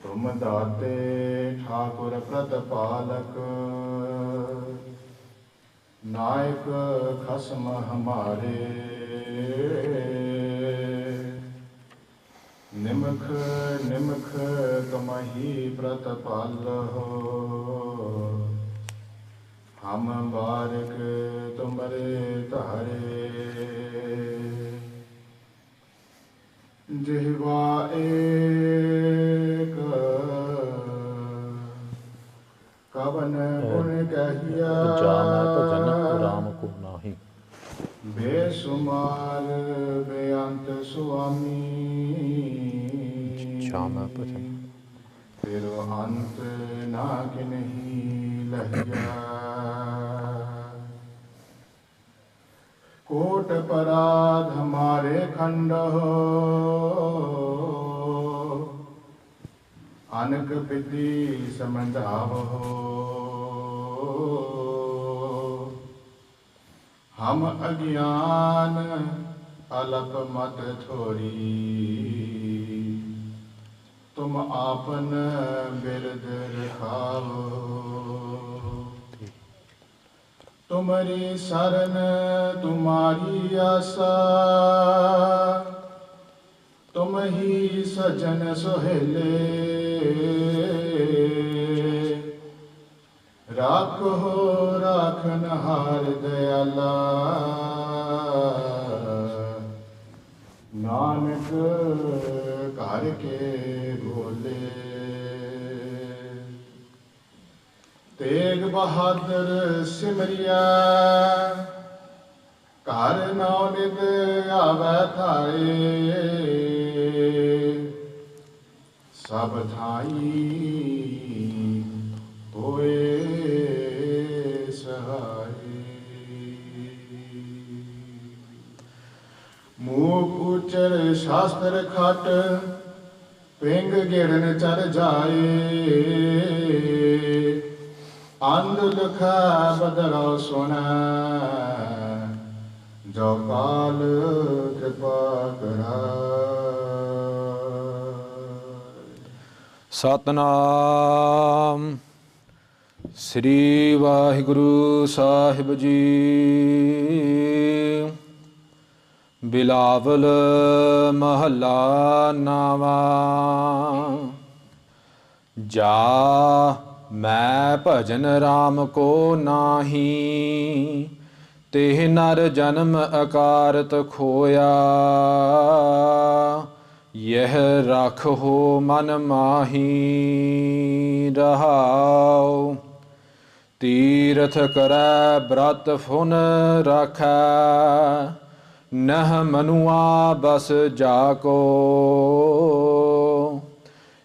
तुम दाते ठाकुर प्रतिपालक, नायक खसम हमारे। निमख निमख तुम्हि प्रतिपालहो, हम बारिक तुमरे तारे। जिह्वा एक कवन गुण कहिया, भजन राम को नाही। बेसुमार बेअंत सुआमी, भजन तेरो अंत नाग नहीं लहिया। कोट पराध हमारे खंड हो, अनक विधि समझाव हो। हम अज्ञान अलप मत थोरी, तुम आपन बिरद रखाओ। तुम्हारी शरण तुम्हारी आशा, तुम ही सजन सुहेले। राखो राखनहार दयाला, नानक घर के भोले। तेग बहादुर सिमरिया, घर नौ नित आवे थाए। सब थाई होए सहाय। मूक उचर शास्त्र खट, पिंग गिरन चर जाए। अंध लखा बदरा सुना, जो काल कृपा करा। सतनाम श्री वाहिगुरु साहिब जी। बिलावल महला नावा, जा मैं भजन राम को नाही। तेह नर जन्म अकारत खोया, यह राखो मन माही। रहाओ तीरथ करै ब्रत फुन राखै, नह मनुआ बस जाको।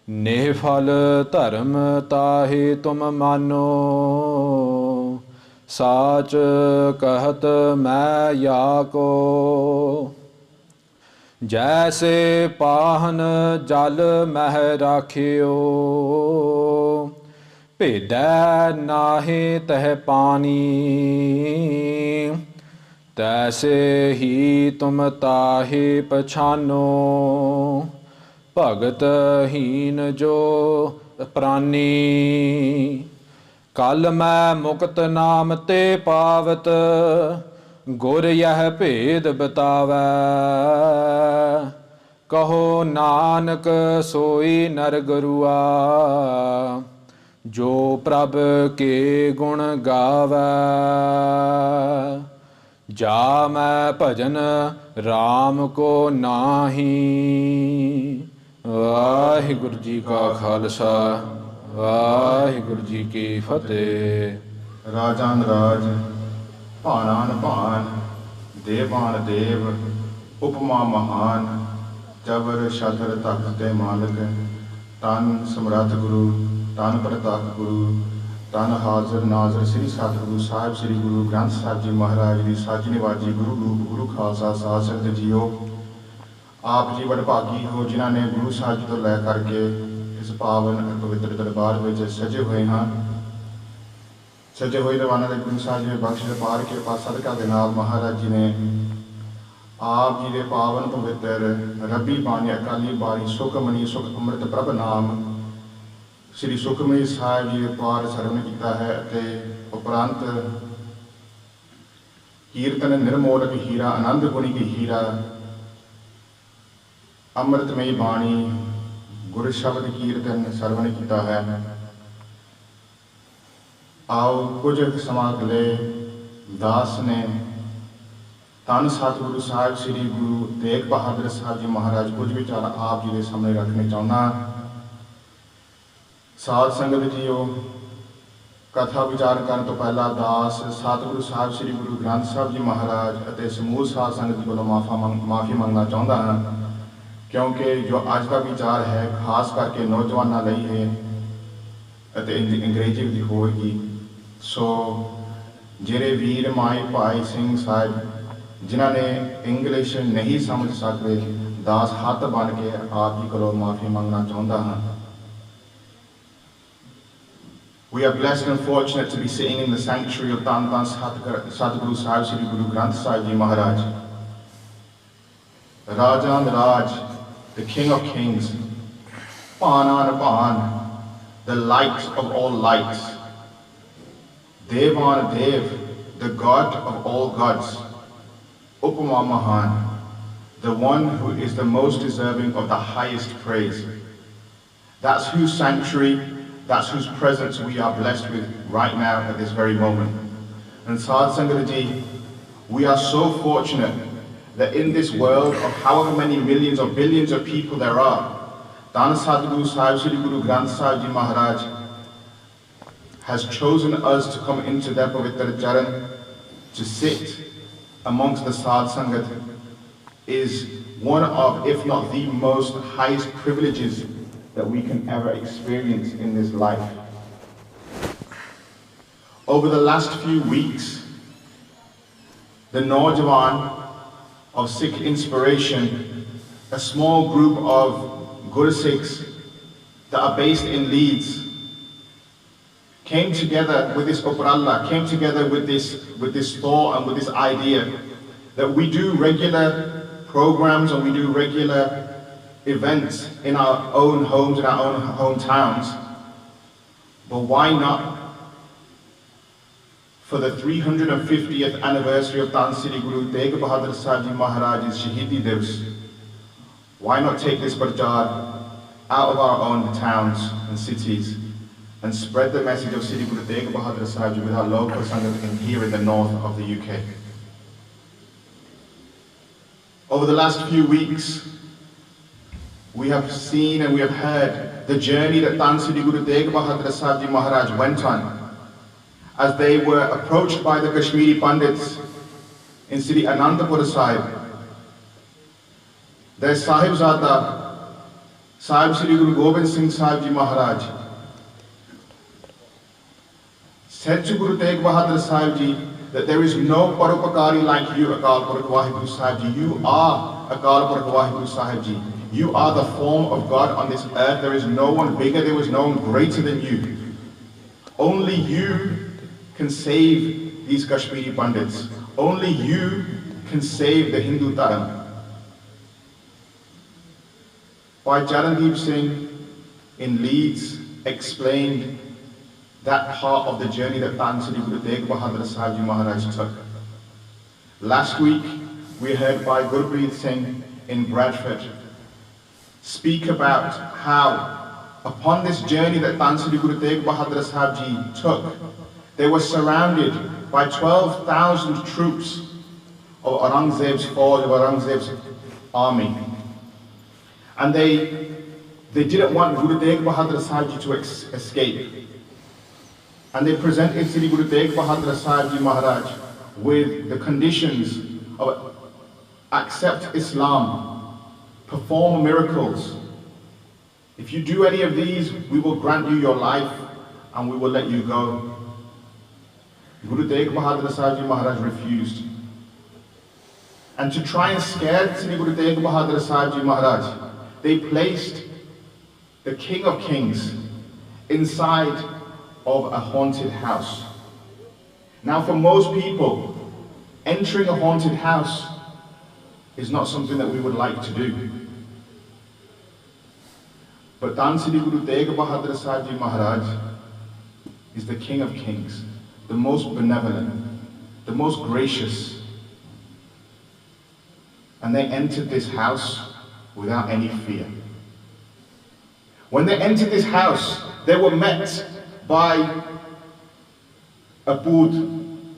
निफल धर्म ताहि तुम मानो, साच कहत मैं याको। जैसे पाहन जल मह राखियो, भेदै नाहि तह पानी। तैसे ही तुम ताहि पछानो, भगत हीन जो प्राणी। कल मैं मुक्त नाम ते पावत, गुर यह भेद बतावै। कहो नानक सोई नर गुरुआ, जो प्रभ के गुण गावै। जा मैं भजन राम को नाही। वाहिगुरु जी का खालसा, वाहिगुरु जी की फतेह। राजान राज, भानान भान, देवान देव, उपमा महान। जबर शतर तख्त ते मालक, तन समर्थ गुरु, तन प्रताप गुरु, तन हाजर नाजर श्री सतगुरु साहिब श्री गुरु ग्रंथ साहिब जी महाराज की साजी निवाजी गुरु रूप गुरु खालसा साध संगत जीओ। आप जी वडभागी हो जिन्होंने गुरु साहिब जी तो लै करके इस पावन पवित्र दरबार में सजे हुए हैं। सजे हुए रवाना दे गुरु साहिब जी बख्श पार कृपा सदका के नाल महाराज जी ने आप जी के पावन पवित्र रबी बाणी अकाली बाणी सुख मनी सुख अमृत प्रभ नाम ਸ਼੍ਰੀ ਸੁਖਮਨੀ ਸਾਹਿਬ ਜੀ ਦੇ ਪਾਠ ਸਰਵਣ ਕੀਤਾ ਹੈ ਅਤੇ ਉਪਰੰਤ ਕੀਰਤਨ ਨਿਰਮੋਲਕ ਹੀਰਾ ਆਨੰਦ ਗੁਣੀ ਕੀ ਹੀਰਾ ਅੰਮ੍ਰਿਤਮਈ ਬਾਣੀ ਗੁਰ ਸ਼ਬਦ ਕੀਰਤਨ ਸਰਵਣ ਕੀਤਾ ਹੈ। ਆਓ ਕੁਝ ਸਮਾਂ ਅਗਲੇ ਦਾਸ ਨੇ ਧੰਨ ਸਤਿਗੁਰੂ ਸਾਹਿਬ ਸ੍ਰੀ ਗੁਰੂ ਤੇਗ ਬਹਾਦਰ ਸਾਹਿਬ ਜੀ ਮਹਾਰਾਜ ਕੁਝ ਵਿਚਾਰ ਆਪ ਜੀ ਦੇ ਸਾਹਮਣੇ ਰੱਖਣੇ ਚਾਹੁੰਦਾ। ਸਾਧ ਸੰਗਤ ਜੀਓ, ਕਥਾ ਵਿਚਾਰ ਕਰਨ ਤੋਂ ਪਹਿਲਾਂ ਦਾਸ ਸਤਿਗੁਰੂ ਸਾਹਿਬ ਸ੍ਰੀ ਗੁਰੂ ਗ੍ਰੰਥ ਸਾਹਿਬ ਜੀ ਮਹਾਰਾਜ ਅਤੇ ਸਮੂਹ ਸਾਧ ਸੰਗਤ ਜੀ ਕੋਲੋਂ ਮਾਫੀ ਮੰਗਣਾ ਚਾਹੁੰਦਾ ਹਾਂ, ਕਿਉਂਕਿ ਜੋ ਅੱਜ ਦਾ ਵਿਚਾਰ ਹੈ ਖਾਸ ਕਰਕੇ ਨੌਜਵਾਨਾਂ ਲਈ ਹੈ ਅਤੇ ਅੰਗਰੇਜ਼ੀ ਵਿੱਚ ਹੋਵੇਗੀ। ਸੋ ਜਿਹੜੇ ਵੀਰ ਮਾਈ ਭਾਈ ਸਿੰਘ ਸਾਹਿਬ ਜਿਨ੍ਹਾਂ ਨੇ ਇੰਗਲਿਸ਼ ਨਹੀਂ ਸਮਝ ਸਕਦੇ, ਦਾਸ ਹੱਥ ਬਣ ਕੇ ਆਪ ਜੀ ਕੋਲੋਂ ਮਾਫੀ ਮੰਗਣਾ ਚਾਹੁੰਦਾ ਹਾਂ। We are blessed and fortunate to be sitting in the sanctuary of Dhan Satguru Sahib Sri Guru Granth Sahib Ji Maharaj, Rajan Raj, the King of Kings, Panan Pan, the light of all lights, Devan Dev, the God of all gods, Upama Mahan, the one who is the most deserving of the highest praise. That's whose sanctuary, that's whose presence we are blessed with right now at this very moment. And Saad Sangat Ji, we are so fortunate that in this world of however many millions or billions of people there are, Dhan Satguru Sahib Sri Guru Granth Sahib Ji Maharaj has chosen us to come into their Pavitra Charan, to sit amongst the Saad Sangat is one of, if not the most highest privileges that we can ever experience in this life. Over the last few weeks, the Naujawan of Sikh Inspiration, a small group of Guru Sikhs that are based in Leeds, came together with this upralla, came together with this thought and with this idea that we do regular programs and we do regular events in our own homes, in our own hometowns, but why not for the 350th anniversary of Dhan Sri Guru Tegh Bahadur Sahib Ji Maharaj's Shaheedi Divs, why not take this Parchaar out of our own towns and cities and spread the message of Sri Guru Tegh Bahadur Sahib Ji with our local sangat here in the north of the UK. Over the last few weeks, we have seen and we have heard the journey that Dhan Sri Guru Tegh Bahadur Sahib Ji Maharaj went on as they were approached by the Kashmiri Pandits in Sri Anandapur Sahib. Their Sahibzada, Sahib Sri Guru Gobind Singh Sahib Ji Maharaj, said to Guru Tegh Bahadur Sahib Ji that there is no Parupakari like you, Akal Purakh Vaheguru Sahib Ji. You are Akal Purakh Vaheguru Sahib Ji. You are the form of God on this earth. There is no one bigger, there is no one greater than you. Only you can save these Kashmiri Pandits. Only you can save the Hindu Dharam. Bhai Jaskeerath Singh in Leeds explained that part of the journey that Dhan Sri Guru Tegh Bahadur Sahib Ji Maharaj took. Last week, we heard Bhai Gurpreet Singh in Bradford speak about how upon this journey that Dhan Sri Guru Tegh Bahadur Sahib Ji took, they were surrounded by 12,000 troops of Aurangzeb's force, of Aurangzeb's army. And they didn't want Guru Tegh Bahadur Sahib Ji to escape. And they presented Sri Guru Tegh Bahadur Sahib Ji Maharaj with the conditions of accept Islam, perform miracles. If you do any of these, we will grant you your life and we will let you go. Guru Tegh Bahadur Sahib Ji Maharaj refused. And to try and scare Sri Guru Tegh Bahadur Sahib Ji Maharaj, they placed the King of Kings inside of a haunted house. Now for most people, entering a haunted house is not something that we would like to do. But Dhan Sri Guru Tegh Bahadur Sahib Ji Maharaj is the King of Kings, the most benevolent, the most gracious. And they entered this house without any fear. When they entered this house, they were met by a bhoot,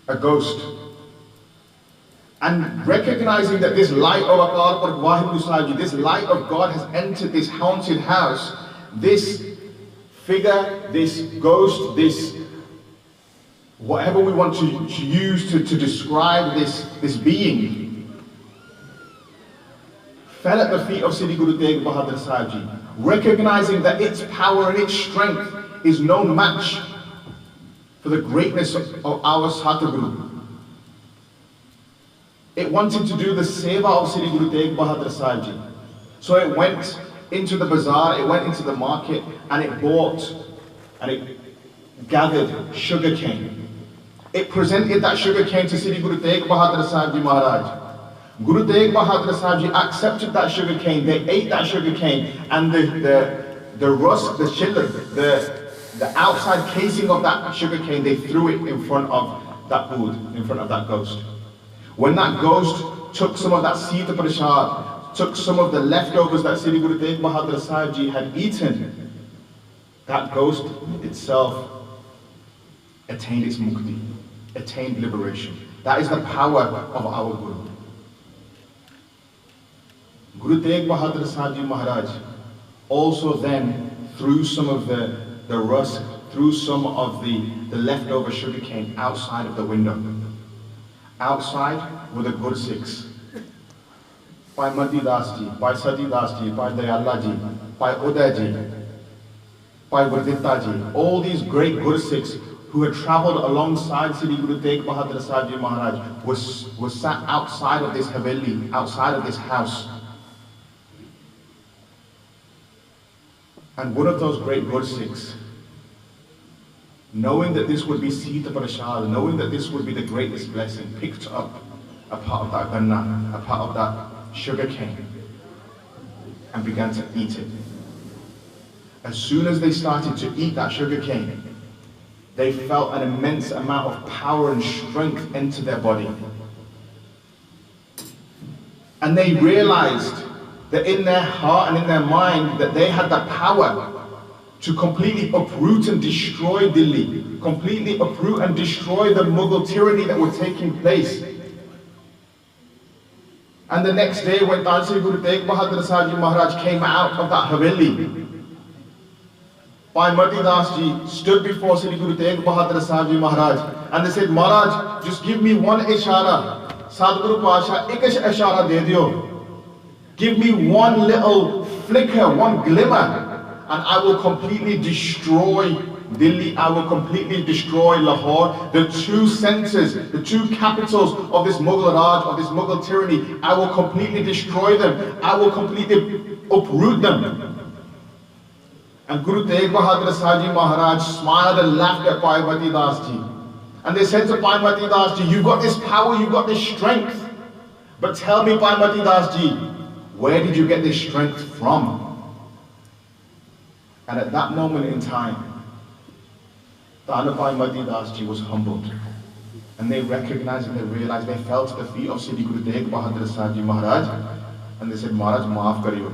a ghost. And recognizing that this light of Vaheguru Sahib Ji, this light of God has entered this haunted house, this figure, this ghost, this whatever we want to use to describe this being, fell at the feet of Sri Guru Tegh Bahadur Sahib Ji, recognizing that its power and its strength is no match for the greatness of our Satguru. It wanted to do the seva of Sri Guru Tegh Bahadur Sahib Ji. So it went into the bazaar, it went into the market, and it bought and it gathered sugar cane. It presented that sugar cane to Sri Guru Tegh Bahadur Sahib Ji Maharaj. Guru Tegh Bahadur Sahib Ji accepted that sugar cane, they ate that sugar cane, and the rusk, the chiller, the outside casing of that sugar cane, they threw it in front of that bhoot, in front of that ghost. When that ghost took some of that Sita Parchaar, took some of the leftovers that Sri Guru Tegh Bahadur Sahib Ji had eaten, that ghost itself attained its mukti, attained liberation. That is the power of our Guru. Guru Tegh Bahadur Sahib Ji Maharaj also then threw some of the rusk, threw some of the leftover sugar cane outside of the window. Outside were the Gursikhs, Bhai Mati Das Ji, Bhai Sati Das Ji, Bhai Dayala Ji, Bhai Uday Ji, Bhai Gurdita Ji, all these great Gursikhs who had travelled alongside Sri Guru Tegh Bahadur Sahib Ji Maharaj was sat outside of this haveli, outside of this house. And one of those great Gursikhs, knowing that this would be Sita Parchaar, knowing that this would be the greatest blessing, picked up a part of that ganna, a part of that sugar cane, and began to eat it. As soon as they started to eat that sugar cane, they felt an immense amount of power and strength enter their body. And they realized that in their heart and in their mind that they had the power to completely uproot and destroy Delhi, completely uproot and destroy the Mughal tyranny that was taking place. And the next day when Dhan Sri Guru Tegh Bahadur Sahib Ji Maharaj came out of that haveli, Bhai Mati Das Ji stood before Sri Guru Tegh Bahadur Sahib Ji Maharaj and they said, Maharaj, just give me one ishara. Satguru Pasha, ek ishara de diyo. Give me one little flicker, one glimmer, and I will completely destroy Delhi, I will completely destroy Lahore, the two centers, the two capitals of this Mughal Raj, of this Mughal tyranny. I will completely destroy them. I will completely uproot them. And Guru Tegh Bahadur Sahib Ji Maharaj smiled and laughed at Bhai Mati Das Ji. And they said to Bhai Mati Das Ji, you've got this power, you've got this strength. But tell me, Bhai Mati Das Ji, where did you get this strength from? And at that moment in time, Bhai Mati Das Ji was humbled. And they recognized and they realized, they fell to the feet of Sri Guru Tegh Bahadur Sahib Ji Maharaj. And they said, Maharaj, maaf kariyo.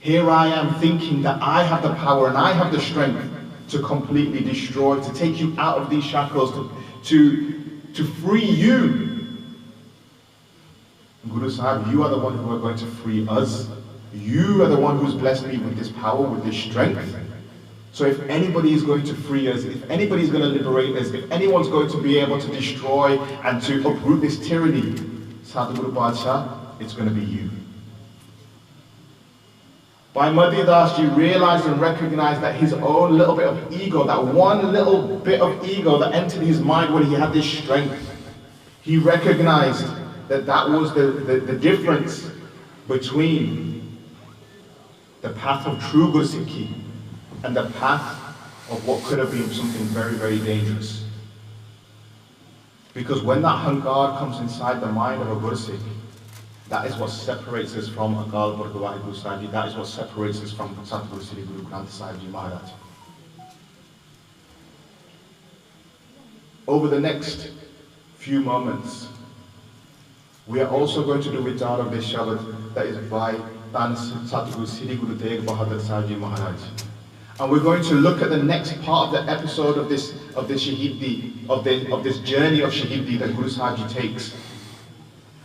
Here I am thinking that I have the power and I have the strength to completely destroy, to take you out of these shackles, to free you. Guru Sahib, you are the one who are going to free us. You are the one who's blessed me with this power, with this strength. So if anybody is going to free us, if anybody is going to liberate us, if anyone's going to be able to destroy and to uproot this tyranny, Satguru Parchaar, it's going to be you. Bhai Mati Das Ji realized and recognized that his own little bit of ego, that one little bit of ego that entered his mind when he had this strength, he recognized that that was the difference between the path of true Gursikhi and the path of what could have been something very, very dangerous. Because when that hankar comes inside the mind of a Gursikh, That is what separates us from Akal Purkh Vaheguru Sahib Ji. That is what separates us from Satguru Sri Guru Granth Sahib Ji Maharaj. Over the next few moments, we are also going to do vichar of this Shabad that is by Dhan Satguru Sri Guru Tegh Bahadur Sahib Ji Maharaj. And we're going to look at the next part of the episode of this Shaheedi, of this journey of Shaheedi that Guru Sahib Ji takes.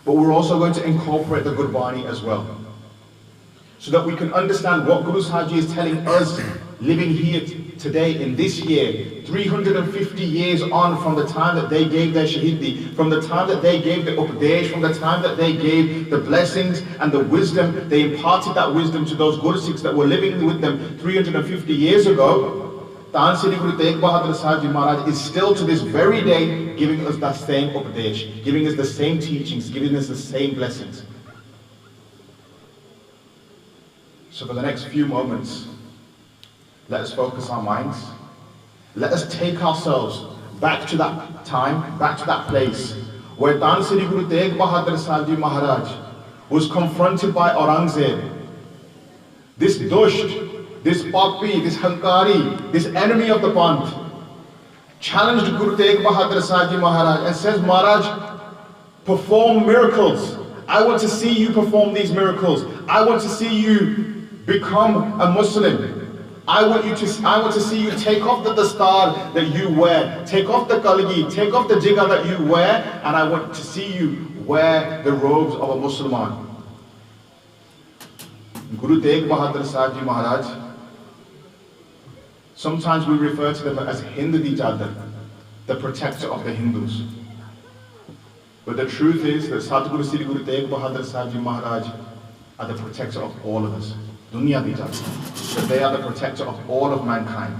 But we're also going to incorporate the Gurbani as well, so that we can understand what Guru Sahib Ji is telling us living here today in this year, 350 years on from the time that they gave their Shaheedi, from the time that they gave the Upadesh, from the time that they gave the blessings and the wisdom, they imparted that wisdom to those Guru Sikhs that were living with them 350 years ago. Dhan Sri Guru Tegh Bahadur Sahib Ji Maharaj is still to this very day giving us that same Upadesh, giving us the same teachings, giving us the same blessings. So for the next few moments, let us focus our minds. Let us take ourselves back to that time, back to that place where Dhan Sri Guru Tegh Bahadur Sahib Ji Maharaj was confronted by Aurangzeb. This dusht, this papi, this hankari, this enemy of the Panth, challenged Guru Tegh Bahadur Sahib Ji Maharaj and says, Maharaj, perform miracles. I want to see you perform these miracles. I want to see you become a Muslim. I want to see you take off the dastar that you wear, take off the kalgi, take off the jigga that you wear, and I want to see you wear the robes of a Muslim. Guru Tegh Bahadur Sahib Ji Maharaj, sometimes we refer to them as Hindu Dijadar, the protector of the Hindus. But the truth is that Satguru Sri Guru Tegh Bahadur Sahib Ji Maharaj are the protector of all of us. Dunya Dijadar. That they are the protector of all of mankind.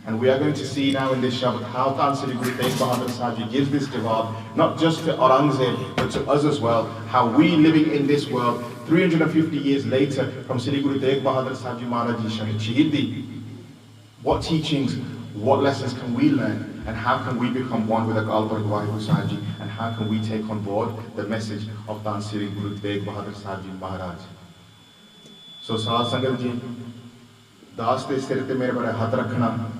And we are going to see now in this Shabbat how Dhan Sri Guru Tegh Bahadur Sahib Ji gives this jawab, not just to Aurangzeb, but to us as well, how we living in this world 350 years later from Sri Guru Tegh Bahadur Sahib Ji Maharaj Ji Shaheedi, what teachings, what lessons can we learn, and how can we become one with Akal Purkh Vaheguru Sahib Ji, and how can we take on board the message of Dhan Sri Guru Tegh Bahadur Sahib Ji Maharaj. So Saad Sangat Ji, Das de sir te mere bade hath rakhna,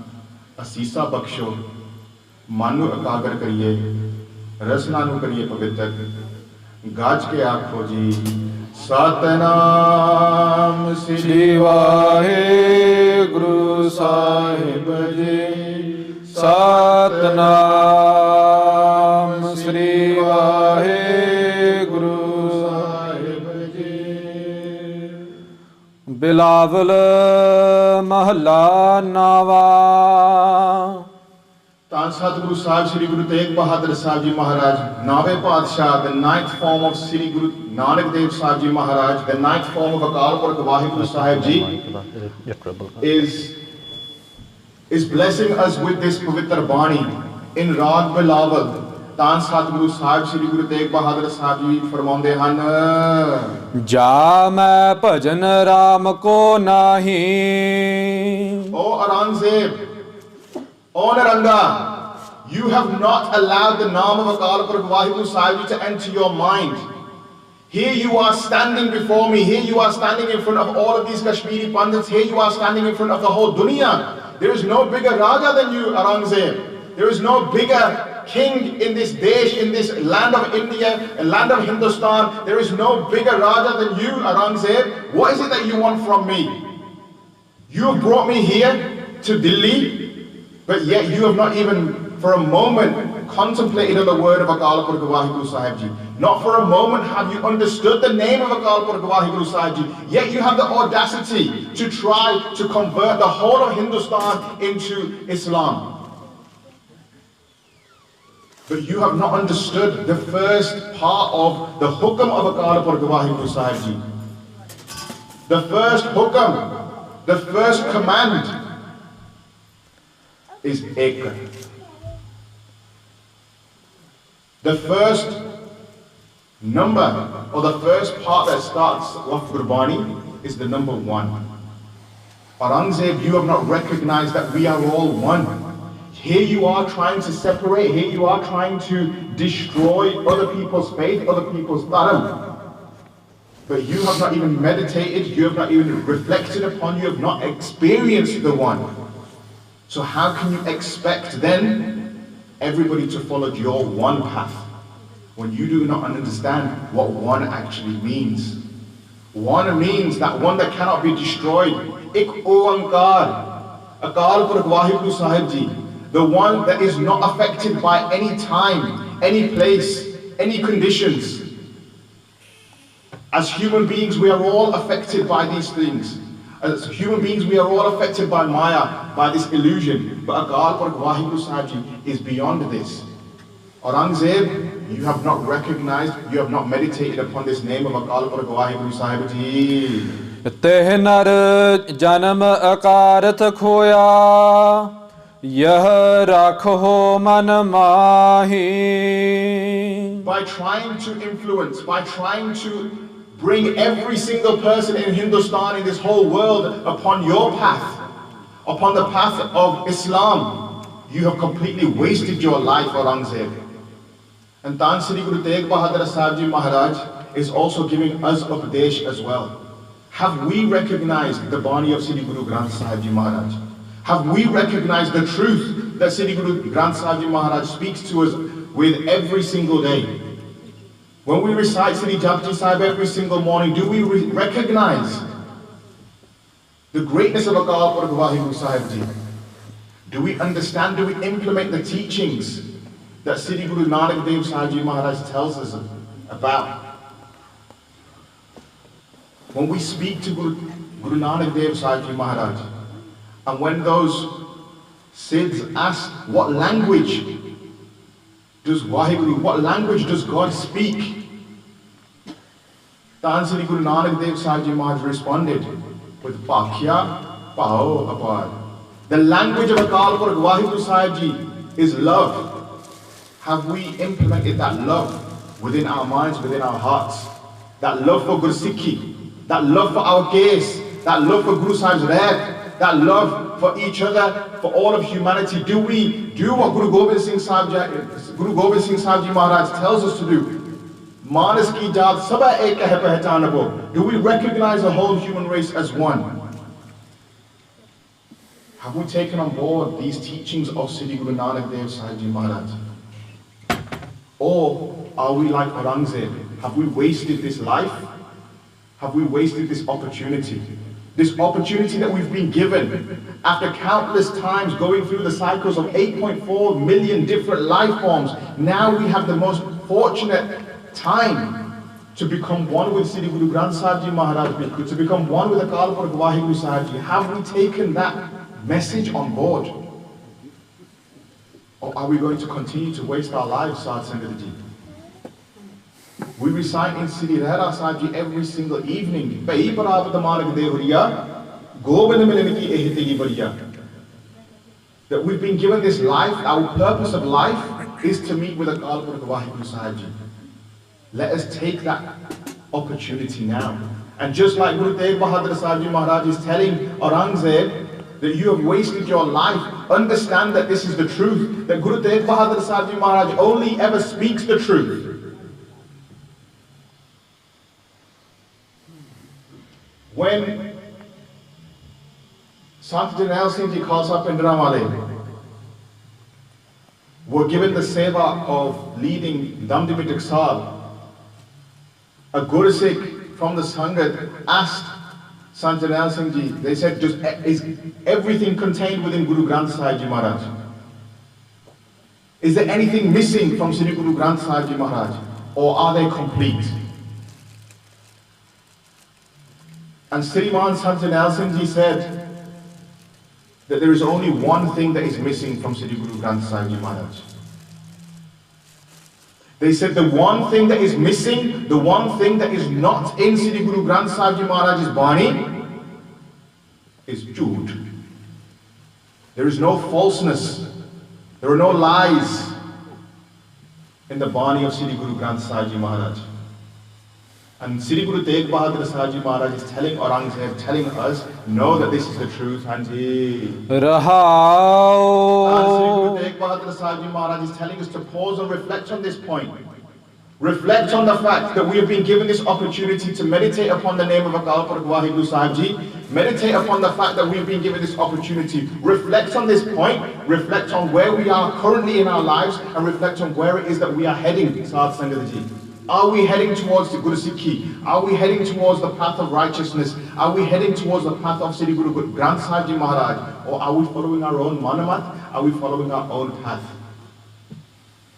asisa baksho, manu akagar kariye, rasna nu kariye pavitar, gaj ke aakho ji, Satnam Sri Vaheguru Sahib Ji, Satnam Sri Vaheguru Sahib Ji. Bilawal Mahalla Nawa. Dhan Satguru Sahib Sri Guru Tegh Bahadur Sahib Ji Maharaj, Nave Padshah, the ninth form of Sri Guru Nanak Dev Sahib Ji Maharaj, the ninth form of Akal Purkh Vaheguru Sahib Ji, is blessing us with this Pavitra Bani in Rag Bilawal. Dhan Satguru Sahib Sri Guru Tegh Bahadur Sahib Ji farmaunde han, Ja main bhajan Ram ko nahi. O Aurangzeb, O Naranga, you have not allowed the name of Akal Purkh Vaheguru Sahib Ji to enter your mind. Here you are standing before me, here you are standing in front of all of these Kashmiri Pandits, here you are standing in front of the whole dunya. There is no bigger Raja than you, Aurangzeb. There is no bigger king in this desh, in this land of India, a land of Hindustan. There is no bigger Raja than you, Aurangzeb. What is it that you want from me? You have brought me here to Delhi, but yet you have not even for a moment contemplated on the word of Akal Purkh Vaheguru Sahib Ji. Not for a moment have you understood the name of Akal Purkh Vaheguru Sahib Ji. Yet you have the audacity to try to convert the whole of Hindustan into Islam. But you have not understood the first part of the Hukum of Akal Purkh Vaheguru Sahib Ji. The first Hukum, the first command is Ek. The first number, or the first part that starts off Gurbani is the number 1. Aurangzeb, you have not recognized that we are all one. Here you are trying to separate, here you are trying to destroy other people's faith, other people's dharam. But you have not even meditated, you have not even reflected upon, you have not experienced the one. So how can you expect then everybody to follow your one path when you do not understand what one actually means? One means that one that cannot be destroyed. Ik Oankar, Akal Purkh Vaheguru Sahib Ji, the one that is not affected by any time, any place, any conditions. As human beings, we are all affected by these things. As human beings, we are all affected by Maya, by this illusion. But Akal Purkh Vaheguru Sahib Ji is beyond this. Aurangzeb, you have not recognized, you have not meditated upon this name of Akal Purkh Vaheguru Sahib Ji. Teh nar janam akarth khoya, yah rakho man mahi. By trying to influence, by trying to bring every single person in Hindustan, in this whole world, upon your path, upon the path of Islam, you have completely wasted your life, Aurangzeb. And Dhan Sri Guru Tegh Bahadur Sahib Ji Maharaj is also giving us Upadesh as well. Have we recognized the Bani of Sri Guru Granth Sahib Ji Maharaj? Have we recognized the truth that Sri Guru Granth Sahib Ji Maharaj speaks to us with every single day? When we recite Sri Japji Sahib every single morning, do we recognize the greatness of Akal Purkh Vaheguru Sahib Ji? Do we understand, do we implement the teachings that Sri Guru Nanak Dev Sahib Ji Maharaj tells us about? When we speak to Guru Nanak Dev Sahib Ji Maharaj, and when those Siddhs ask, what language does Vaheguru, what language does God speak? Dhan Sri Guru Nanak Dev Sahib Ji Maharaj responded with Bhakhya Pao Apar. The language of Akal Purkh Vaheguru Sahib Ji is love. Have we implemented that love within our minds, within our hearts? That love for Guru Sikhi, that love for our case, that love for Guru Sahib's Red, that love for each other, for all of humanity. Do we do what Guru Gobind Singh Sahib Ji Maharaj tells us to do? Manas ki jaat saba ek hai pehchanabo. Do we recognize the whole human race as one? Have we taken on board these teachings of Sri Guru Nanak Dev Sahib Ji Maharaj? Or are we like Aurangzeb? Have we wasted this life? Have we wasted this opportunity? This opportunity that we've been given after countless times going through the cycles of 8.4 million different life forms. Now we have the most fortunate time to become one with Sri Guru Granth Sahib Ji Maharaj, to become one with Akal Purkh Vaheguru Sahib Ji. Have we taken that message on board? Or are we going to continue to waste our lives, Saad Sangat Ji? We recite in Sri Rehra Sahib Ji every single evening, that we've been given this life, our purpose of life is to meet with Akal Purkh Vaheguru Sahib Ji. Let us take that opportunity now. And just like Guru Tegh Bahadur Sahib Ji Maharaj is telling Aurangzeb that you have wasted your life, understand that this is the truth, that Guru Tegh Bahadur Sahib Ji Maharaj only ever speaks the truth. When Sant Jarnail Singh Ji Khalsa Pindramale were given the seva of leading Damdimi Taksal, a Guru Sikh from the Sangat asked Sant Jarnail Singh Ji, they said, is everything contained within Guru Granth Sahib Ji Maharaj? Is there anything missing from Sri Guru Granth Sahib Ji Maharaj? Or are they complete? And Sriman Sant Jarnail Singh Ji said that there is only one thing that is missing from Sri Guru Granth Sahib Ji Maharaj. They said the one thing that is missing, the one thing that is not in Sri Guru Granth Sahib Ji Maharaj's Bani is Jood. There is no falseness, there are no lies in the Bani of Sri Guru Granth Sahib Ji Maharaj. And Sri Guru Tegh Bahadur Sahib Ji Maharaj is telling Aurangzeb, telling us, know that this is the truth, Hanji. Rahao. And Sri Guru Tegh Bahadur Sahib Ji Maharaj is telling us to pause and reflect on this point. Reflect on the fact that we have been given this opportunity to meditate upon the name of Akal Purakh Vaheguru Sahib Ji. Meditate upon the fact that we've been given this opportunity. Reflect on this point. Reflect on where we are currently in our lives, and reflect on where it is that we are heading. Saad Sangat Ji. Are we heading towards the Guru Sikhi? Are we heading towards the path of righteousness? Are we heading towards the path of Sri Guru Granth Sahib Ji Maharaj? Or are we following our own manamat? Are we following our own path?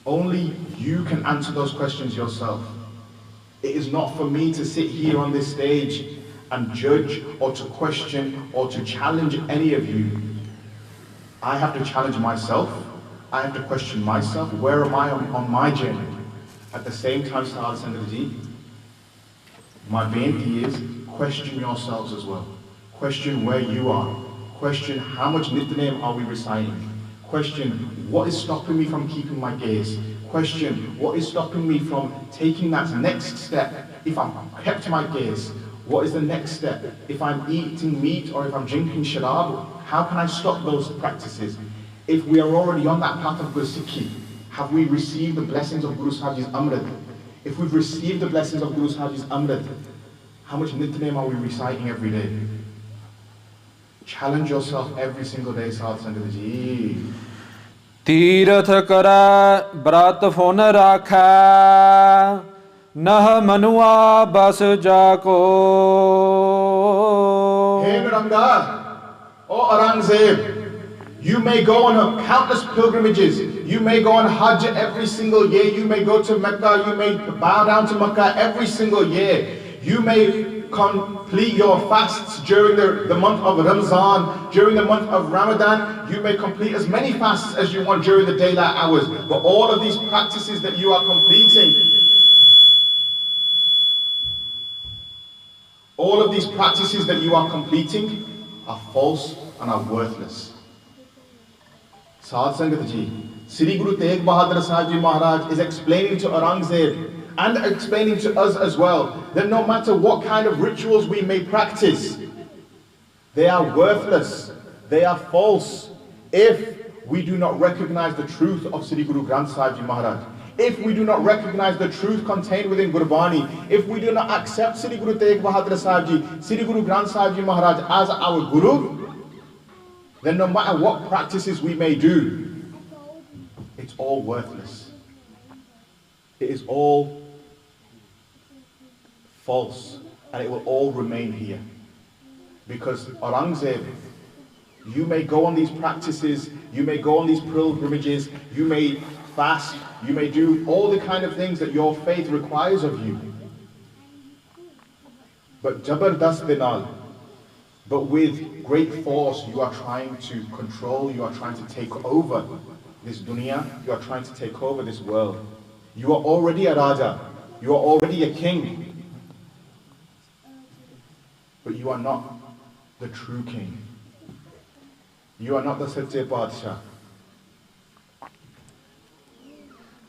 Only you can answer those questions yourself. It is not for me to sit here on this stage and judge or to question or to challenge any of you. I have to challenge myself. I have to question myself. Where am I on my journey? At the same time, Saad Sangat Ji, my beinti is question yourselves as well. Question where you are. Question how much Nityanem are we reciting. Question what is stopping me from keeping my gaze. Question what is stopping me from taking that next step. If I'm kept my gaze, what is the next step? If I'm eating meat or if I'm drinking sharab, how can I stop those practices? If we are already on that path of Guru Sikhi, have we received the blessings of Guru Sahib Ji's Amrit? If we've received the blessings of Guru Sahib Ji's Amrit, how much Nityanem are we reciting every day? Challenge yourself every single day, Saad Sangat Ji. ਤੀਰਥ ਕਰੈ ਬ੍ਰਤ phone ਰਾਖੈ ਨਹ ਮਨੁਆ ਬਸ ਜਾਕੋ Hey Naranga, oh Aurangzeb, you may go on countless pilgrimages. You may go on Hajj every single year. You may go to Mecca. You may bow down to Mecca every single year. You may complete your fasts during the month of Ramzan, during the month of Ramadan. You may complete as many fasts as you want during the daylight hours. But all of these practices that you are completing, are false and are worthless. Saad Sangat Ji, Sri Guru Tegh Bahadur Sahib Ji Maharaj is explaining to Aurangzeb and explaining to us as well that no matter what kind of rituals we may practice, they are worthless, they are false if we do not recognize the truth of Sri Guru Granth Sahib Ji Maharaj. If we do not recognize the truth contained within Gurbani, if we do not accept Sri Guru Tegh Bahadur Sahib Ji, Sri Guru Granth Sahib Ji Maharaj as our Guru, then no matter what practices we may do, it's all worthless. It is all false, and it will all remain here. Because Aurangzeb, you may go on these practices, you may go on these pilgrimages, you may fast, you may do all the kind of things that your faith requires of you. But Jabardast Binal, but with great force, you are trying to control, you are trying to take over this dunya, you are trying to take over this world. You are already a Raja, you are already a king, but you are not the true king. You are not the Sache Padshah.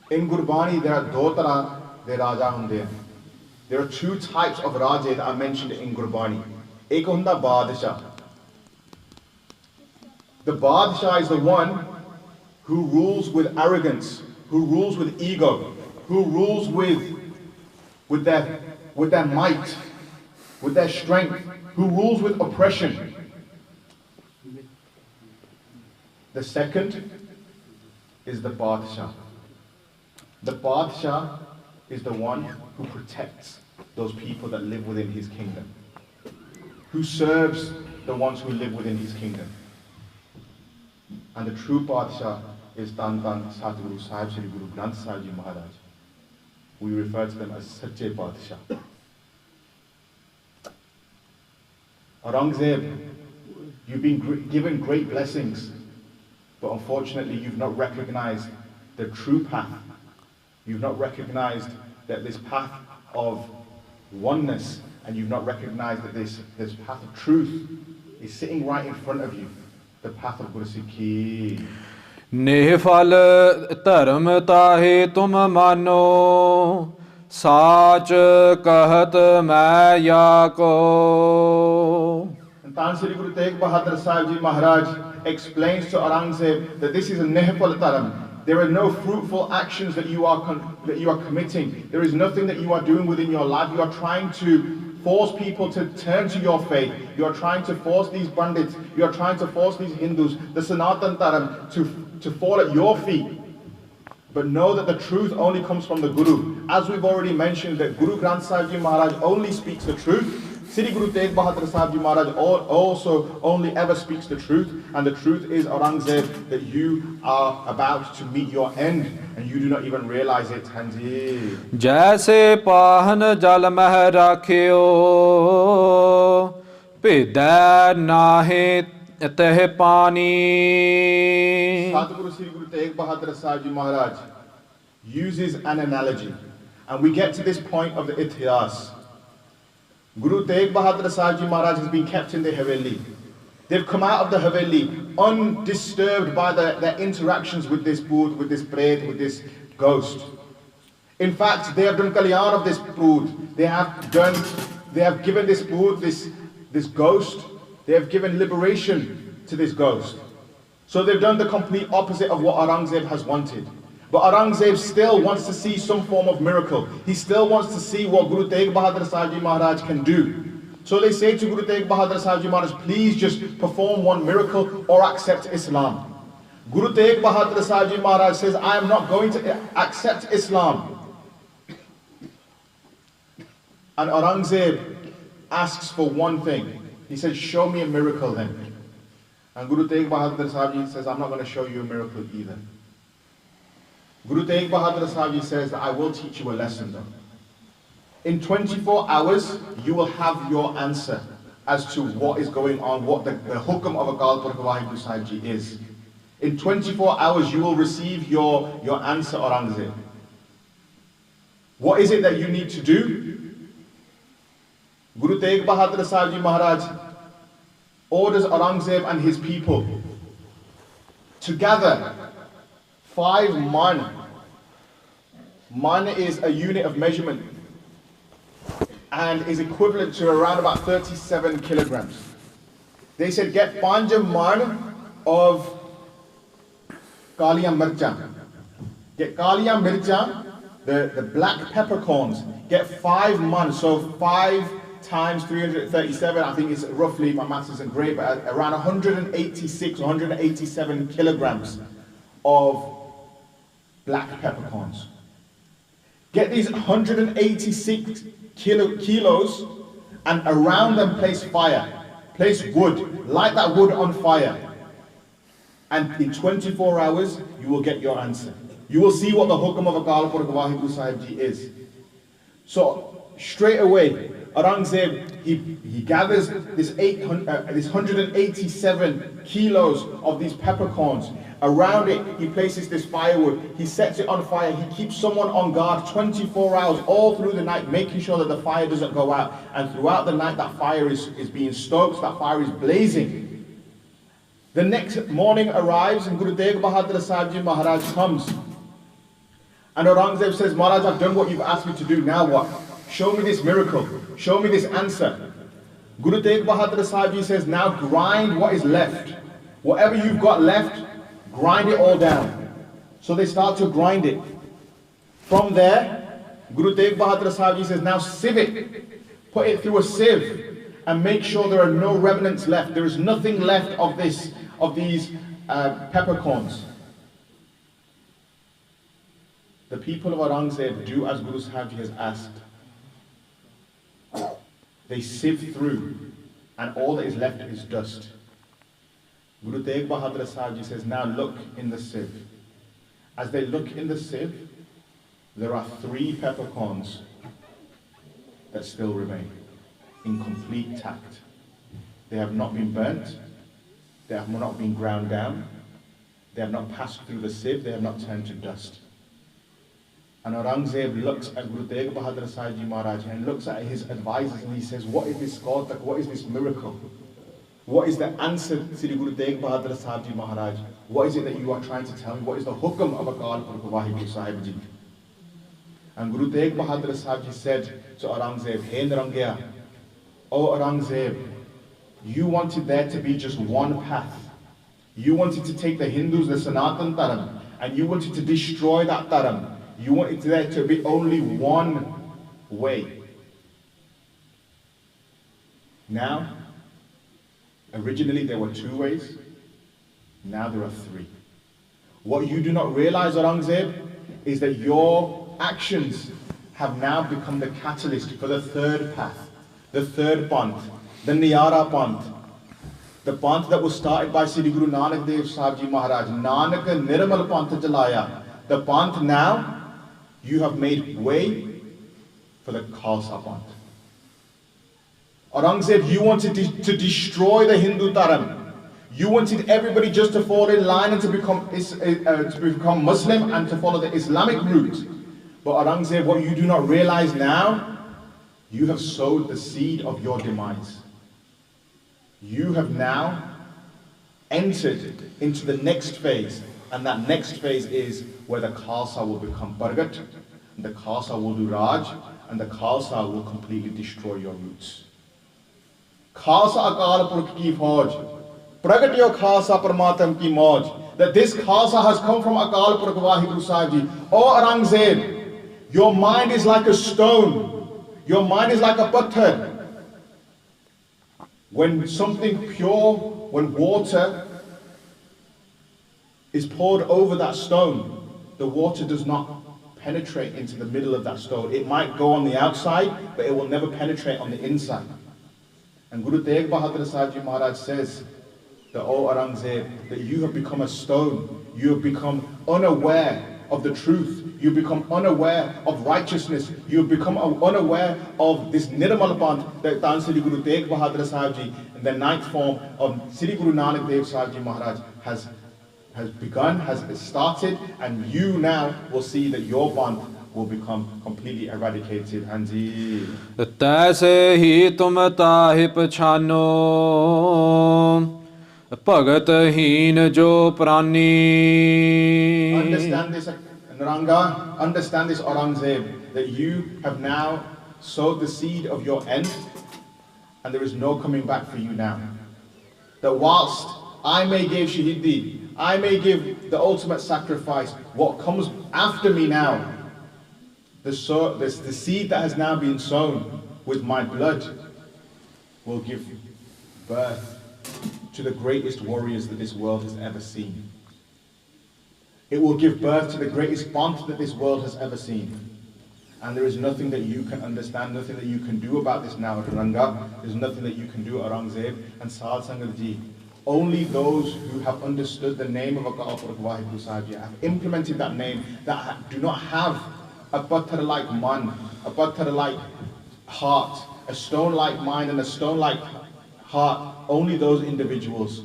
In Gurbani, there are do tarah de Raja hunde. There are two types of Raja that are mentioned in Gurbani. Ek hunda Badshah. The Badshah is the one who rules with arrogance, who rules with ego, who rules with their might, with their strength, who rules with oppression. The second is the Badshah. The Badshah is the one who protects those people that live within his kingdom, who serves the ones who live within his kingdom. And the true Parchaar is Dhan Satguru Sahib Sri Guru Granth Sahib Ji Maharaj. We refer to them as Sache Parchaar. Aurangzeb, you've been given great blessings, but unfortunately you've not recognized the true path. You've not recognized that this path of oneness, and you've not recognized that this path of truth is sitting right in front of you, the path of Guru Sikhi. नेह फल धर्म ताहे तुम मानो साच कहत मैं या को. And Dhan Sri Guru Tegh Bahadur Sahib Ji Maharaj explains to Aurangzeb that this is a nehfal dharam. There are no fruitful actions that you are committing. There is nothing that you are doing within your life. You are trying to force people to turn to your faith. You are trying to force these bandits. You are trying to force these Hindus, the Sanatan Dharam, to fall at your feet. But know that the truth only comes from the Guru. As we've already mentioned, that Guru Sahib Ji Maharaj only speaks the truth. Sri Guru Tegh Bahadur Sahib Ji Maharaj also only ever speaks the truth. And the truth is, Aurangzeb, that you are about to meet your end. And you do not even realize it. Hanji. Jaise pahan jal meh rakhiyo, pidar nahe teh pani. Satguru Sri Guru Tegh Bahadur Sahib Ji Maharaj uses an analogy. And we get to this point of the Itihas. Guru Tegh Bahadur Sahib Ji Maharaj has been kept in the Haveli. They've come out of the Haveli undisturbed by their interactions with this Bhoot, with this Pret, with this ghost. In fact, they have done Kalyan of this Bhoot. They have given this Bhoot, this ghost, they have given liberation to this ghost. So they've done the complete opposite of what Aurangzeb has wanted. But Aurangzeb still wants to see some form of miracle. He still wants to see what Guru Tegh Bahadur Sahib Ji Maharaj can do. So they say to Guru Tegh Bahadur Sahib Ji Maharaj, please just perform one miracle or accept Islam. Guru Tegh Bahadur Sahib Ji Maharaj says, I am not going to accept Islam. And Aurangzeb asks for one thing. He says, show me a miracle then. And Guru Tegh Bahadur Sahib Ji says, I'm not going to show you a miracle either. Guru Tegh Bahadur Sahib Ji says that I will teach you a lesson though. In 24 hours, you will have your answer as to what is going on, what the Hukum of Akal Purkh Vaheguru Sahib Ji is. In 24 hours, you will receive your answer, Aurangzeb. What is it that you need to do? Guru Tegh Bahadur Sahib Ji Maharaj orders Aurangzeb and his people to gather 5 man. Man is a unit of measurement and is equivalent to around about 37 kilograms. They said, get 5 man of Kaliya Mircha. Get Kaliya Mircha, the black peppercorns. Get 5 man, so 5 times 337, I think it's roughly, my maths isn't great, but around 186, 187 kilograms of black peppercorns. Get these 186 kilos and around them place fire, place wood, light that wood on fire. And in 24 hours, you will get your answer. You will see what the Hukum of Akal Purkh Vaheguru Sahib Ji is. So straight away, Aurangzeb, he gathers this 187 kilos of these peppercorns. Around it, he places this firewood. He sets it on fire. He keeps someone on guard 24 hours all through the night, making sure that the fire doesn't go out. And throughout the night, that fire is being stoked, that fire is blazing. The next morning arrives and Guru Tegh Bahadur Sahib Ji Maharaj comes. And Aurangzeb says, Maharaj, I've done what you've asked me to do, now what? Show me this miracle. Show me this answer. Guru Tegh Bahadur Sahib Ji says, now grind what is left. Whatever you've got left, grind it all down. So they start to grind it. From there, Guru Tegh Bahadur Sahib Ji says, now sieve it. Put it through a sieve and make sure there are no remnants left. There is nothing left of these peppercorns. The people of Aurangzeb do as Guru Sahib Ji has asked. They sieve through and all that is left is dust. Guru Tegh Bahadur Sahib Ji says, now look in the sieve. As they look in the sieve, there are 3 peppercorns that still remain in complete tact. They have not been burnt, they have not been ground down, they have not passed through the sieve, they have not turned to dust. And Aurangzeb looks at Guru Tegh Bahadur Sahib Ji Maharaj and looks at his advisors and he says, what is this katha? What is this miracle? What is the answer, Sri Guru Tegh Bahadur Sahib Ji Maharaj? What is it that you are trying to tell me? What is the Hukum of Akal Purkh Vaheguru Sahib Ji? And Guru Tegh Bahadur Sahib Ji said to Aurangzeb, Hey Narangya, oh Aurangzeb, you wanted there to be just one path. You wanted to take the Hindus, the Sanatan Dharam, and you wanted to destroy that dharam. You wanted there to be only one way. Now, originally there were 2 ways. Now there are 3. What you do not realize, Aurangzeb, is that your actions have now become the catalyst for the 3rd path, the 3rd panth, the Niyara panth, the panth that was started by Sri Guru Nanak Sahib Ji Maharaj. Nanak Nirmal panth jalaya. The panth now, you have made way for the Khalsa panth. Aurangzeb, you wanted to destroy the Hindu dharam. You wanted everybody just to fall in line and to become Muslim and to follow the Islamic route. But Aurangzeb, what you do not realize now, you have sowed the seed of your demise. You have now entered into the next phase, and that next phase is where the Khalsa will become Bargat, and the Khalsa will do Raj, and the Khalsa will completely destroy your roots. Khalsa Akal Purkh ki Fauj, Pragat yo Khalsa Parmatam ki Mauj, that this Khalsa has come from Akal Purkh Vaheguru Sahib Ji. Oh Aurangzeb, your mind is like a stone, your mind is like a patthar. When something pure, when water is poured over that stone, the water does not penetrate into the middle of that stone. It might go on the outside, but it will never penetrate on the inside. And Guru Tegh Bahadur Sahib Ji Maharaj says that, oh Aurangzeb, that you have become a stone. You have become unaware of the truth. You become unaware of righteousness. You become unaware of this Nirmal Panth that Dhan Sri Guru Tegh Bahadur Sahib Ji, in the 9th form of Sri Guru Nanak Dev Sahib Ji Maharaj has begun, has started, and you now will see that your Panth will become completely eradicated. Hanji. तैसे ही तुम ताहि पछानो भगत हीन जो प्राणी. Understand this, Naranga, understand this, Aurangzeb, that you have now sowed the seed of your end, and there is no coming back for you now. That whilst I may give Shaheedi, I may give the ultimate sacrifice, what comes after me now, the seed that has now been sown with my blood will give birth to the greatest warriors that this world has ever seen. It will give birth to the greatest panth that this world has ever seen. And there is nothing that you can understand, nothing that you can do about this now, Ranga. There's nothing that you can do, Aurangzeb and Saad Sangat Ji. Only those who have understood the name of Akal Purkh Vaheguru Sahib Ji, have implemented that name, that do not have a patthar-like man, a patthar-like heart, a stone-like mind and a stone-like heart, only those individuals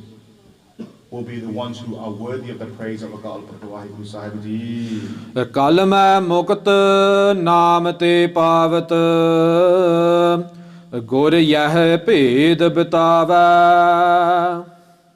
will be the ones who are worthy of the praise of Akal Purkh Vaheguru Sahib Ji. कल मैं मुक्त नाम ते पावत गुर यह भेद बतावै.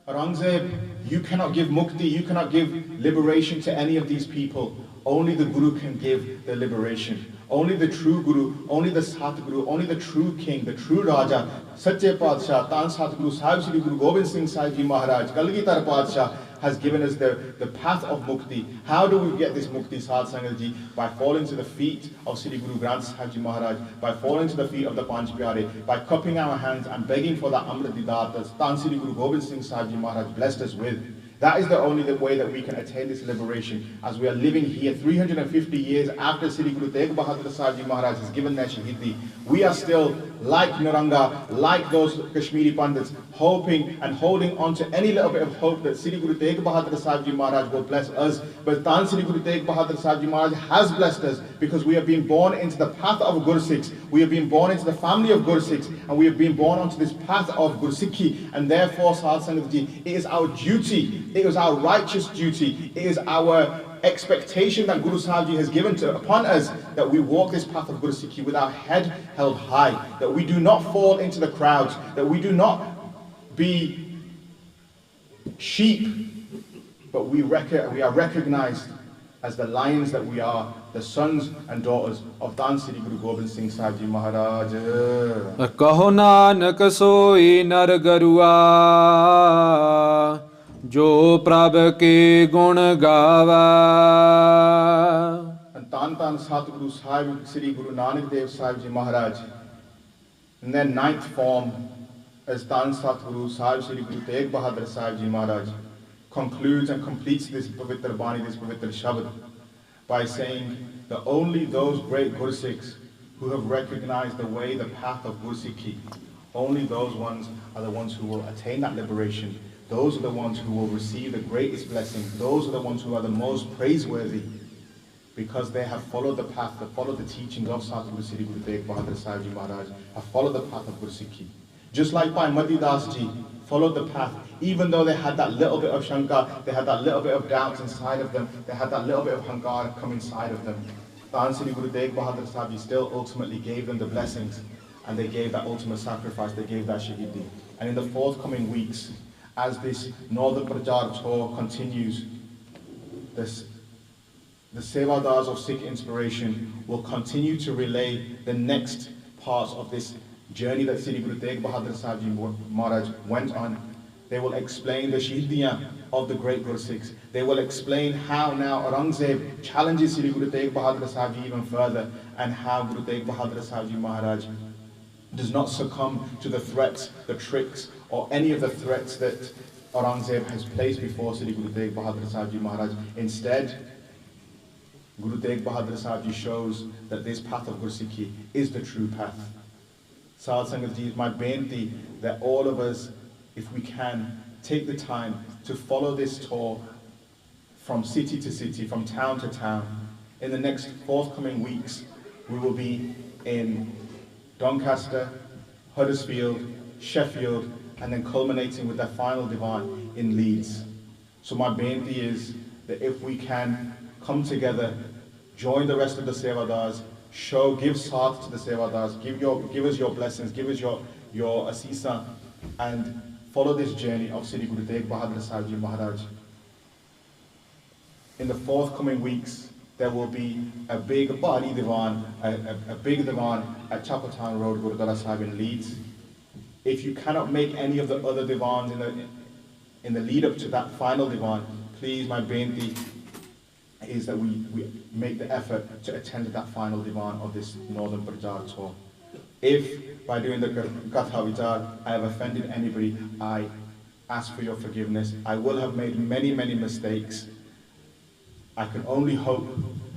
Aurangzeb, you cannot give mukti, you cannot give liberation to any of these people. Only the Guru can give the liberation. Only the true Guru, only the Satguru, only the true King, the true Raja, Sache Padshah, Dhan Satguru Sahib Sri Guru Gobind Singh Sahib Ji Maharaj, Kalgitar Padshah, has given us the path of mukti. How do we get this mukti, Saad Sangat Ji? By falling to the feet of Sri Guru Granth Sahib Ji Maharaj, by falling to the feet of the Panch Pyare, by cupping our hands and begging for that Amrit Didar that Dhan Sri Guru Gobind Singh Sahib Ji Maharaj blessed us with. That is the only way that we can attain this liberation. As we are living here 350 years after Sri Guru Tegh Bahadur Sahib Ji Maharaj has given their Shaheedi, we are still like Naranga, like those Kashmiri Pandits, hoping and holding on to any little bit of hope that Sri Guru Tegh Bahadur Sahib Ji Maharaj will bless us. But Dhan Sri Guru Tegh Bahadur Sahib Ji Maharaj has blessed us because we have been born into the path of Guru Sikhs, we have been born into the family of Guru Sikhs, and we have been born onto this path of Guru Sikhi, and therefore Saad Sangat Ji, it is our duty, it is our righteous duty, it is our expectation that Guru Sahib Ji has given upon us that we walk this path of Guru Sikhi with our head held high, that we do not fall into the crowds, that we do not be sheep, but we are recognized as the lions that we are, the sons and daughters of Dhan Sri Guru Gobind Singh Sahib Ji Maharaj. Kaho Nanak soi nar garua जो प्रभ के गुण गावा। And Dhan Satguru Sahib, Sri Guru Nanak Dev Sahib Ji Maharaj, in their 9th form as Dhan Satguru Sahib Sri Guru Tegh Bahadur Sahib Ji Maharaj, concludes and completes this Pavitra Bani, this Pavitra Shabad, by saying that only those great Guru Sikhs who have recognized the way, the path of Guru Sikhi, only those ones are the ones who will attain that liberation. Those are the ones who will receive the greatest blessing. Those are the ones who are the most praiseworthy, because they have followed the path, they followed the teachings of Satguru Sri Guru Tegh Bahadur Sahib Ji Maharaj, have followed the path of Guru Sikhi. Just like Bhai Jaskeerath Ji followed the path, even though they had that little bit of shankar, they had that little bit of doubts inside of them, they had that little bit of hankar come inside of them. Dhan Sri Guru Tegh Bahadur Sahib Ji still ultimately gave them the blessings, and they gave that ultimate sacrifice, they gave that Shaheedi. And in the forthcoming weeks, as this Northern Parchaar tour continues, the sevadars of Sikh Inspiration will continue to relay the next parts of this journey that Sri Guru Tegh Bahadur Sahib Ji Maharaj went on. They will explain the Shaheediyan of the great Guru Sikhs. They will explain how now Aurangzeb challenges Sri Guru Tegh Bahadur Sahib Ji even further, and how Guru Tegh Bahadur Sahib Ji Maharaj does not succumb to the threats, the tricks, or any of the threats that Aurangzeb has placed before Sri Guru Tegh Bahadur Sahib Ji Maharaj. Instead, Guru Tegh Bahadur Sahib Ji shows that this path of Guru Sikhi is the true path. Saad Sangat Ji, my benti that all of us, if we can, take the time to follow this tour from city to city, from town to town. In the next forthcoming weeks, we will be in Doncaster, Huddersfield, Sheffield, and then culminating with that final divan in Leeds. So my benti is that if we can come together, join the rest of the sevadars, give Saad to the sevadars, give us your blessings, give us your asisa, and follow this journey of Sri Guru Tegh Bahadur Sahib Ji Maharaj. In the forthcoming weeks, there will be a big body divan, a big divan at Chapel Town Road, Gurdwara Sahib in Leeds. If you cannot make any of the other divans in the lead up to that final divan, please, my benti is that we make the effort to attend that final divan of this Northern Parchaar tour. If by doing the katha vichar I have offended anybody, I ask for your forgiveness. I will have made many mistakes. I can only hope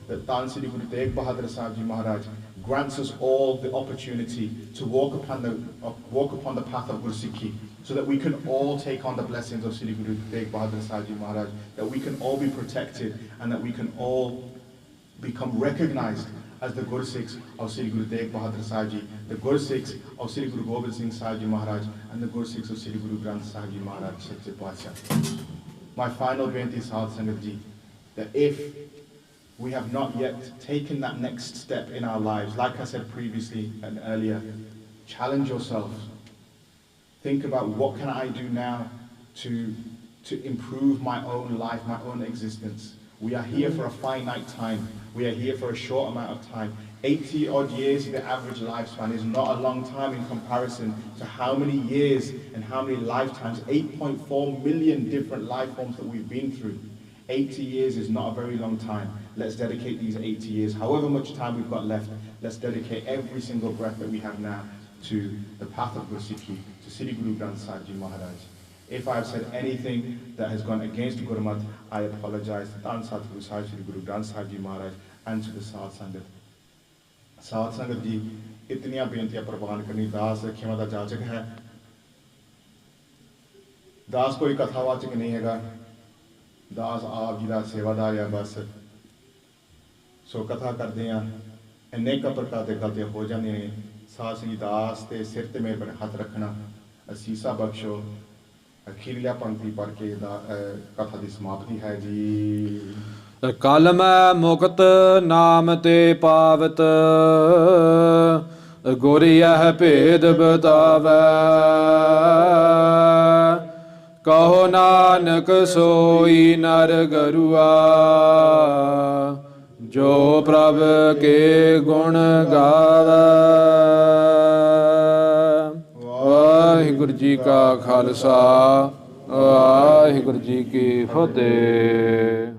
that Dhan Sri Guru Tegh Bahadur Sahib Ji Maharaj grants us all the opportunity to walk upon the path of Guru Sikhi, so that we can all take on the blessings of Sri Guru Tegh Bahadur Sahib Ji Maharaj, that we can all be protected, and that we can all become recognized as the Guru Sikhs of Sri Guru Tegh Bahadur Sahib Ji, the Guru Sikhs of Sri Guru Gobind Singh Sahib Ji Maharaj, and the Guru Sikhs of Sri Guru Granth Sahib Ji Maharaj, Sache Parchaar. My final benti Saad Sangat Ji, that if we have not yet taken that next step in our lives, like I said previously and earlier, challenge yourself. Think about what can I do now to improve my own life, my own existence. We are here for a finite time. We are here for a short amount of time. 80 odd years, the average lifespan, is not a long time in comparison to how many years and how many lifetimes, 8.4 million different life forms that we've been through. 80 years is not a very long time. Let's dedicate these 80 years, however much time we've got left, let's dedicate every single breath that we have now to the path of Guru Sikhi, to Sri Guru Granth Sahib Ji Maharaj. If I have said anything that has gone against Gurmat, I apologize to Dhan Satguru Sahib Sri Guru Granth Sahib Ji Maharaj and to the Saad Sangat. Saad Sangat Ji, itniyan bentiyan prabhan karni das khema da jachak hai. Das koi kathawachak nahi hega. दास आप जी का सेवादार या बस सो कथा करते हैं अनेक प्रकार के गलते हो जाने ने साथ ही दास ते सिर ते मेरे पर हाथ रखना असीसा बख्शो अखीरला पंक्ति पढ़ के कथा की समाप्ति है जी। कलम मुक्त नाम ते पावत गुर यह भेद बतावै कहो नानक सोई नर गरुआ जो प्रभ के गुण गावै। वाहिगुरु जी का खालसा ਵਾਹਿਗੁਰੂ ਜੀ ਕੀ ਫਤਿਹ।